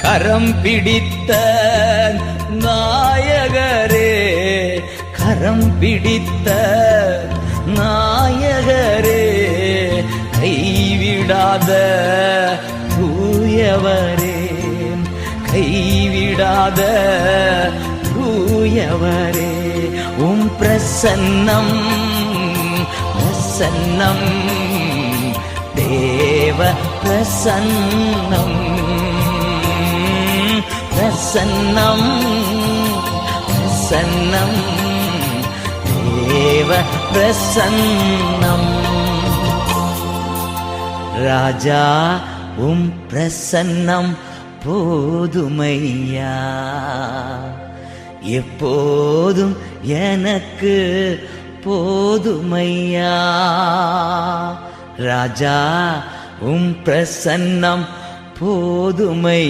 கரம் பிடித்த நாயகரே, கரம் பிடித்த நாயகரே, கைவிடாத தூயவரே, கைவிடாத தூயவரே, உம் பிரசன்னம் பிரசன்னம் தேவ பிரசன்னம் பிரசன்னம் பிரசன்னம் தேவ பிரசன்னம். ராஜா உம் பிரசன்னம் போதுமையா, எப்போதும் எனக்கு போதுமையா. ராஜா உம் பிரசன்னம் போதுமை.